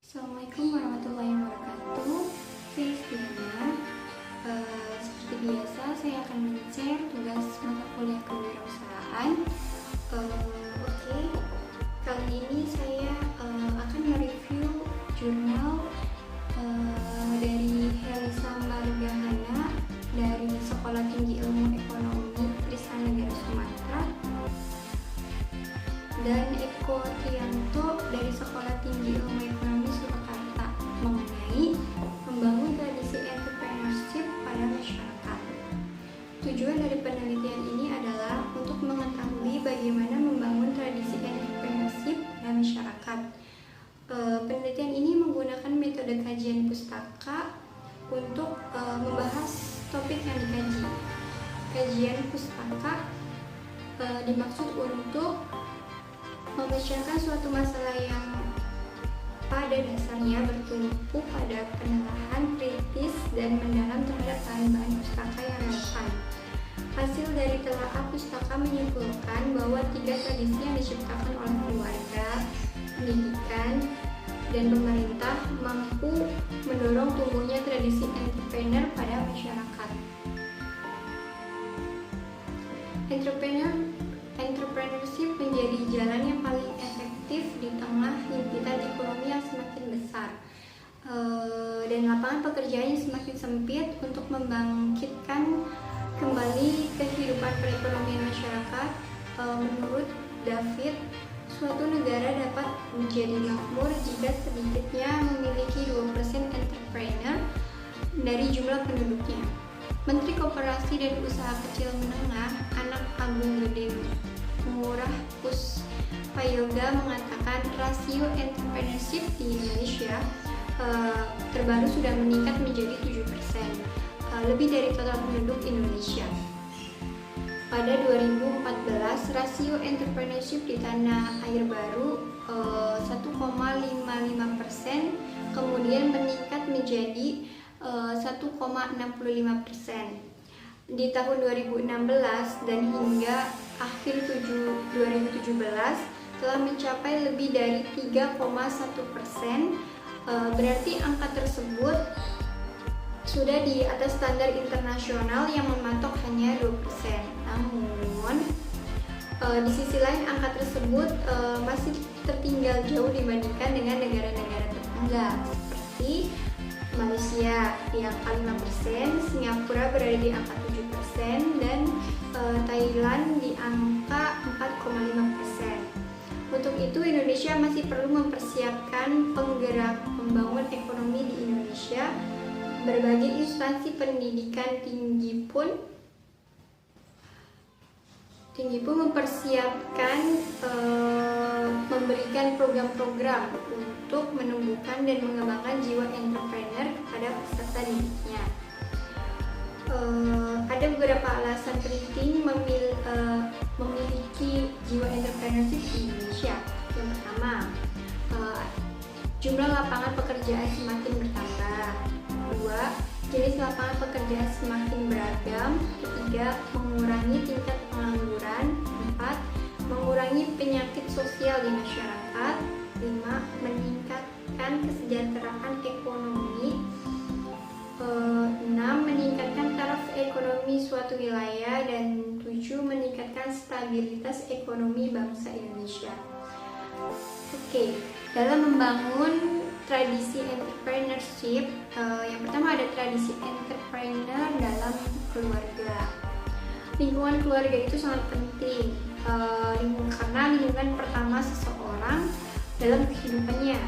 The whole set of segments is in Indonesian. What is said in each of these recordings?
Assalamualaikum warahmatullahi wabarakatuh. Saya Istiana. Seperti biasa, saya akan men-share tugas mata kuliah kewirausahaan. Oke, kali ini saya akan mereview jurnal dari Helisa Margahana dari Sekolah Tinggi Ilmu Ekonomi Trisakti Sumatera dan Eko Trianto dari Sekolah Tinggi Ilmu Ekonomi Surakarta mengenai membangun tradisi entrepreneurship pada masyarakat. Tujuan dari penelitian ini adalah untuk mengetahui bagaimana membangun tradisi entrepreneurship pada masyarakat. Penelitian ini menggunakan metode kajian pustaka untuk membahas topik yang dikaji. Kajian pustaka dimaksud untuk membicarakan suatu masalah yang pada dasarnya bertumpu pada penelaahan kritis dan mendalam terhadap bahan-bahan pustaka yang relevan. Hasil dari telaah pustaka menyimpulkan bahwa 3 tradisi yang diciptakan oleh keluarga, pendidikan, dan pemerintah mampu mendorong tumbuhnya tradisi entrepreneur pada masyarakat. Entrepreneurship menjadi jalan yang paling efektif di tengah himpitan ekonomi yang semakin besar dan lapangan pekerjaan yang semakin sempit. Untuk membangkitkan kembali kehidupan perekonomian masyarakat, menurut David, suatu negara dapat menjadi makmur jika sedikitnya memiliki 2% entrepreneur dari jumlah penduduknya. Menteri Koperasi dan Usaha Kecil Menengah Anak Agung Gede Ngurah Puspayoga mengatakan rasio entrepreneurship di Indonesia terbaru sudah meningkat menjadi 7%, lebih dari total penduduk Indonesia. Pada 2014, rasio entrepreneurship di tanah air baru 1,55%, kemudian meningkat menjadi 1,65%. Di tahun 2016 dan hingga akhir 2017 telah mencapai lebih dari 3,1%. Berarti angka tersebut sudah di atas standar internasional yang mematok hanya 2%. Namun di sisi lain angka tersebut masih tertinggal jauh dibandingkan dengan negara-negara tetangga seperti Malaysia di angka 5%, Singapura berada di angka 7%, dan Thailand di angka 4,5%. Untuk itu, Indonesia masih perlu mempersiapkan penggerak membangun ekonomi di Indonesia. Berbagai instansi pendidikan tinggi pun mempersiapkan memberikan program-program untuk menumbuhkan dan mengembangkan jiwa entrepreneur kepada peserta didiknya. Ada beberapa alasan penting memiliki jiwa entrepreneurship di Indonesia. Yang pertama, jumlah lapangan pekerjaan semakin bertambah. 2. Jenis lapangan pekerjaan semakin beragam. 3. Mengurangi tingkat pengangguran. 4. Mengurangi penyakit sosial di masyarakat. 5. Meningkatkan kesejahteraan ekonomi. 6. Meningkatkan taraf ekonomi suatu wilayah. Dan 7. Meningkatkan stabilitas ekonomi bangsa Indonesia. Oke, dalam membangun tradisi entrepreneurship, yang pertama ada tradisi entrepreneur dalam keluarga. Lingkungan keluarga itu sangat penting karena lingkungan pertama seseorang dalam kehidupannya.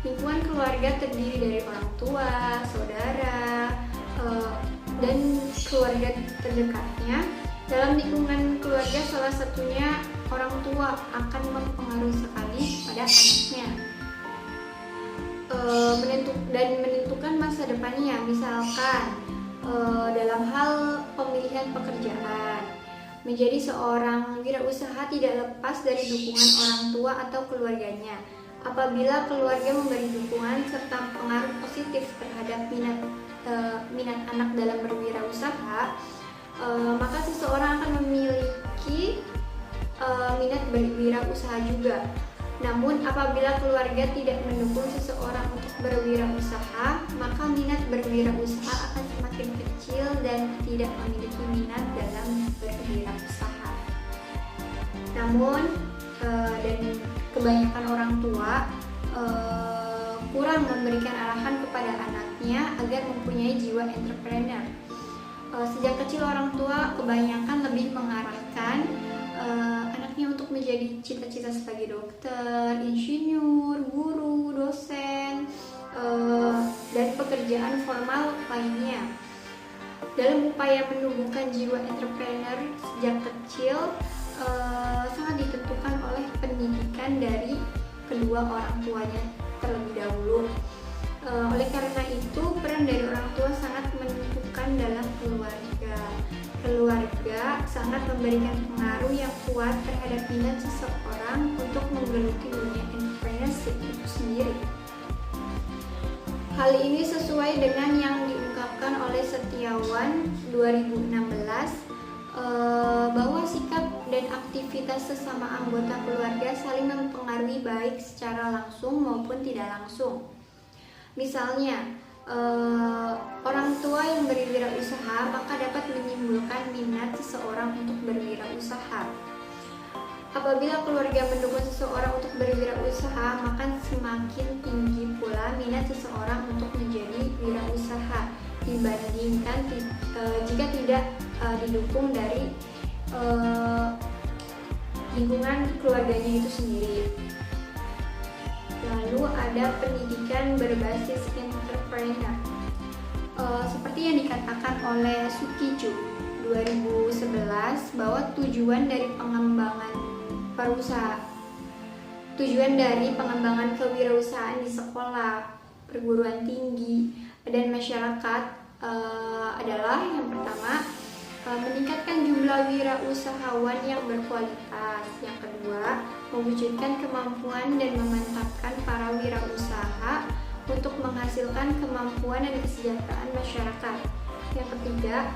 Lingkungan keluarga terdiri dari orang tua, saudara, dan keluarga terdekatnya. Dalam lingkungan keluarga, salah satunya orang tua akan mempengaruhi sekali pada anaknya dan menentukan masa depannya. Misalkan dalam hal pemilihan pekerjaan, menjadi seorang wirausaha tidak lepas dari dukungan orang tua atau keluarganya. Apabila keluarga memberi dukungan serta pengaruh positif terhadap minat anak dalam berwirausaha, maka seseorang akan memiliki minat berwirausaha juga. Namun apabila keluarga tidak mendukung seseorang berwirausaha, maka minat berwirausaha akan semakin kecil dan tidak memiliki minat dalam berwirausaha. Namun, dan kebanyakan orang tua kurang memberikan arahan kepada anaknya agar mempunyai jiwa entrepreneur. Sejak kecil orang tua kebanyakan lebih mengarahkan anaknya untuk menjadi cita-cita sebagai dokter, insinyur, guru, dosen, dan pekerjaan formal lainnya. Dalam upaya menumbuhkan jiwa entrepreneur sejak kecil sangat ditentukan oleh pendidikan dari kedua orang tuanya terlebih dahulu. Oleh karena itu, peran dari orang tua sangat menentukan dalam keluarga. Keluarga sangat memberikan pengaruh yang kuat terhadap minat seseorang untuk menggeluti dunia entrepreneurship itu sendiri. Hal ini sesuai dengan yang diungkapkan oleh Setiawan 2016 bahwa sikap dan aktivitas sesama anggota keluarga saling mempengaruhi baik secara langsung maupun tidak langsung. Misalnya, orang tua yang berwirausaha maka dapat menimbulkan minat seseorang untuk berwirausaha. Apabila keluarga mendukung seseorang untuk berwirausaha, maka semakin tinggi pula minat seseorang untuk menjadi wirausaha dibandingkan jika tidak didukung dari lingkungan keluarganya itu sendiri. Lalu ada pendidikan berbasis entrepreneur. Seperti yang dikatakan oleh Sukicu 2011 bahwa tujuan dari pengembangan kewirausahaan di sekolah, perguruan tinggi, dan masyarakat adalah yang pertama, meningkatkan jumlah wirausahawan yang berkualitas. Yang kedua, mewujudkan kemampuan dan memantapkan para wirausaha untuk menghasilkan kemampuan dan kesejahteraan masyarakat. Yang ketiga,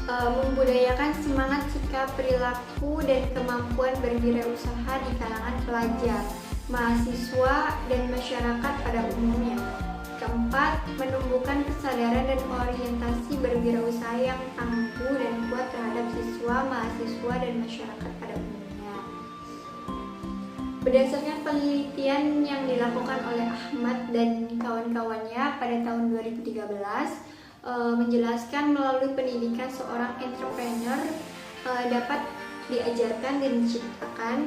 membudayakan semangat, sikap, perilaku, dan kemampuan berwirausaha di kalangan pelajar, mahasiswa, dan masyarakat pada umumnya. Keempat, menumbuhkan kesadaran dan orientasi berwirausaha yang tangguh dan kuat terhadap siswa, mahasiswa, dan masyarakat pada umumnya. Berdasarkan penelitian yang dilakukan oleh Ahmad dan kawan-kawannya pada tahun 2013, menjelaskan melalui pendidikan seorang entrepreneur dapat diajarkan dan diciptakan.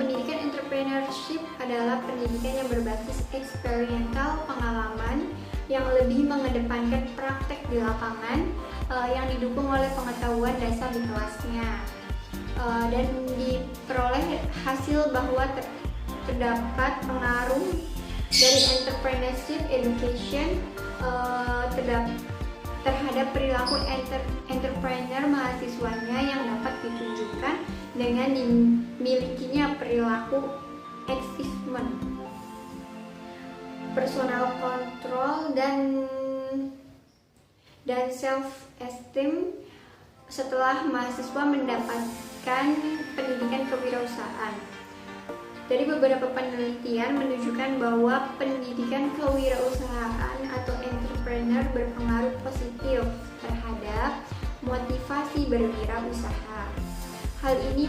Pendidikan entrepreneurship adalah pendidikan yang berbasis eksperimental, pengalaman yang lebih mengedepankan praktek di lapangan yang didukung oleh pengetahuan dasar di kelasnya, dan diperoleh hasil bahwa terdapat pengaruh dari entrepreneurship education terhadap perilaku entrepreneur mahasiswanya yang dapat ditunjukkan dengan dimilikinya perilaku achievement, personal control, dan self esteem setelah mahasiswa mendapatkan pendidikan kewirausahaan. Dari beberapa penelitian menunjukkan bahwa pendidikan kewirausahaan atau entrepreneur berpengaruh positif terhadap motivasi berwirausaha. Hal ini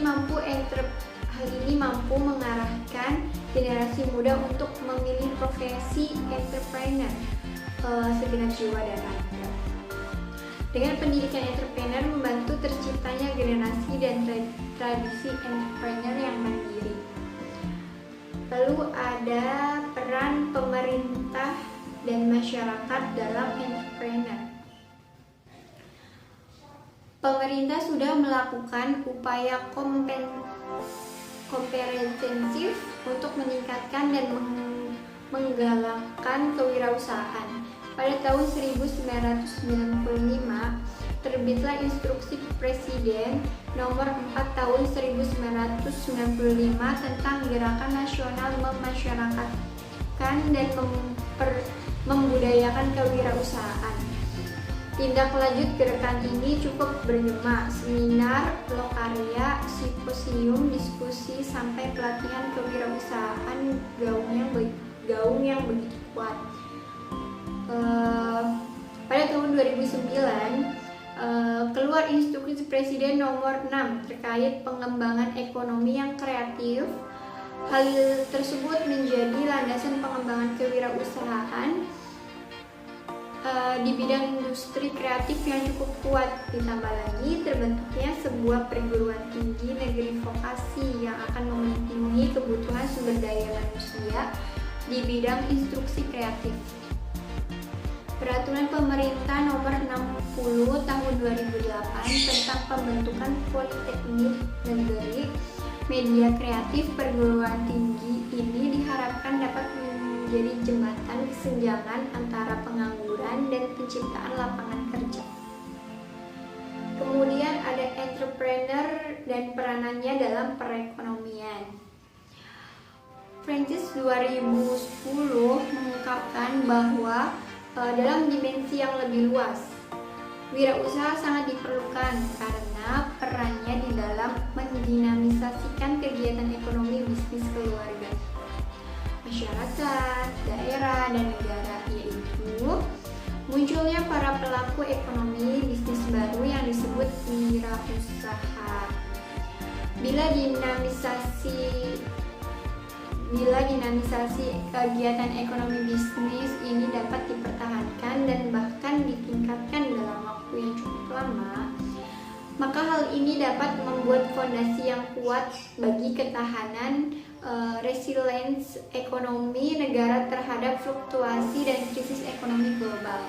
mampu mengarahkan generasi muda untuk memilih profesi entrepreneur segenap jiwa dan raga. Dengan pendidikan entrepreneur membantu terciptanya generasi dan tradisi entrepreneur yang mandiri. Lalu ada peran pemerintah dan masyarakat dalam entrepreneur. Pemerintah sudah melakukan upaya komprehensif untuk meningkatkan dan menggalakkan kewirausahaan. Pada tahun 1995, terbitlah Instruksi Presiden Nomor 4 Tahun 1995 tentang Gerakan Nasional Memasyarakatkan dan Membudayakan Kewirausahaan. Tindak lanjut gerakan ini cukup bergema: seminar, lokarya, simposium, diskusi, sampai pelatihan kewirausahaan gaung kuat. Pada tahun 2009 keluar instruksi Presiden nomor 6 terkait pengembangan ekonomi yang kreatif. Hal tersebut menjadi landasan pengembangan kewirausahaan di bidang industri kreatif yang cukup kuat. Ditambah lagi terbentuknya sebuah perguruan tinggi negeri vokasi yang akan memenuhi kebutuhan sumber daya manusia di bidang instruksi kreatif. Peraturan Pemerintah Nomor 60 Tahun 2008 tentang pembentukan Politeknik Negeri Media Kreatif Perguruan Tinggi ini diharapkan dapat menjadi jembatan kesenjangan antara pengangguran dan penciptaan lapangan kerja. Kemudian ada entrepreneur dan peranannya dalam perekonomian. Francis 2010 mengungkapkan bahwa dalam dimensi yang lebih luas, wirausaha sangat diperlukan karena perannya di dalam mendinamisasikan kegiatan ekonomi bisnis keluarga, masyarakat, daerah, dan negara, yaitu munculnya para pelaku ekonomi bisnis baru yang disebut wirausaha. Bila dinamisasi kegiatan ekonomi bisnis ini dapat dipertahankan dan bahkan ditingkatkan dalam waktu yang cukup lama, maka hal ini dapat membuat fondasi yang kuat bagi ketahanan resilience ekonomi negara terhadap fluktuasi dan krisis ekonomi global.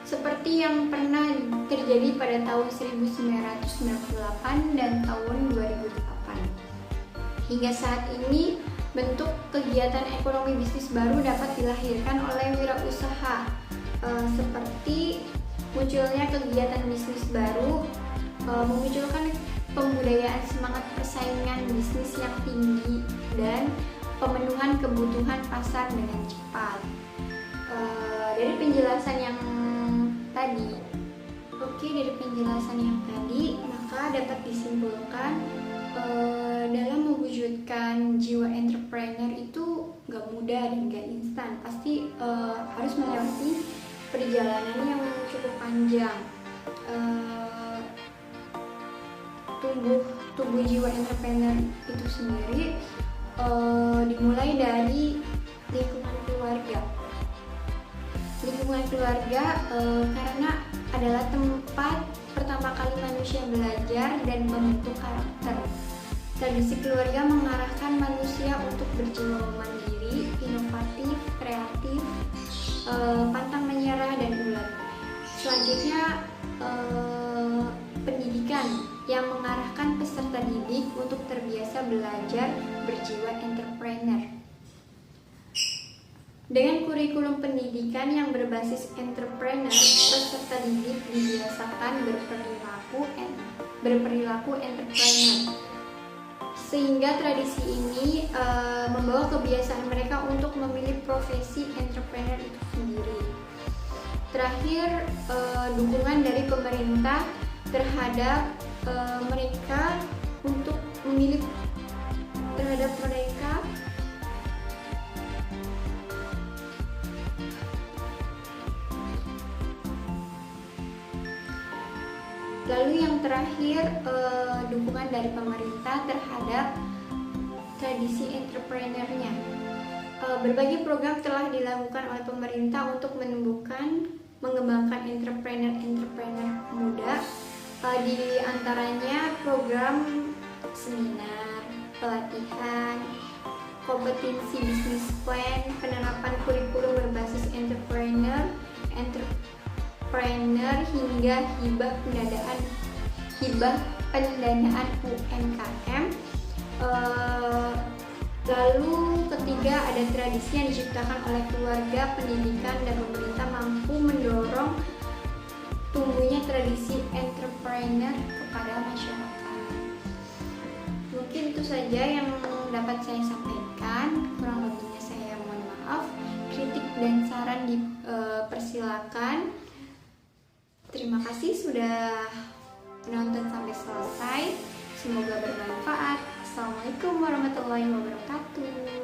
Seperti yang pernah terjadi pada tahun 1998 dan tahun 2008. Hingga saat ini, bentuk kegiatan ekonomi bisnis baru dapat dilahirkan oleh wirausaha, seperti munculnya kegiatan bisnis baru, memunculkan pembudayaan semangat persaingan bisnis yang tinggi, dan pemenuhan kebutuhan pasar dengan cepat. Dari penjelasan yang tadi, maka dapat disimpulkan dalam mewujudkan jiwa entrepreneur itu gak mudah dan gak instan. Pasti harus melewati perjalanan yang cukup panjang. Tumbuh jiwa entrepreneur itu sendiri dimulai dari lingkungan keluarga. Karena adalah tempat pertama kali manusia belajar dan membentuk karakter. Tradisi keluarga mengarahkan manusia untuk berjiwa mandiri, inovatif, kreatif, pantang menyerah, dan ulet. Selanjutnya, pendidikan yang mengarahkan peserta didik untuk terbiasa belajar berjiwa entrepreneur. Dengan kurikulum pendidikan yang berbasis entrepreneur, peserta didik dibiasakan berperilaku entrepreneur. Sehingga tradisi ini membawa kebiasaan mereka untuk memilih profesi entrepreneur itu sendiri. Terakhir, dukungan dari pemerintah terhadap mereka untuk memilih Lalu yang terakhir, dukungan dari pemerintah terhadap tradisi entrepreneurnya. Berbagai program telah dilakukan oleh pemerintah untuk mengembangkan entrepreneur muda. Di antaranya program seminar, pelatihan, kompetensi bisnis plan, penerapan kurikulum berbasis entrepreneur hingga hibah pendanaan UMKM. Lalu ketiga, ada tradisi yang diciptakan oleh keluarga, pendidikan, dan pemerintah mampu mendorong tumbuhnya tradisi entrepreneur kepada masyarakat. Mungkin itu saja yang dapat saya sampaikan. Kurang lebihnya saya mohon maaf. Kritik dan saran dipersilakan. Terima kasih sudah menonton sampai selesai. Semoga bermanfaat. Assalamualaikum warahmatullahi wabarakatuh.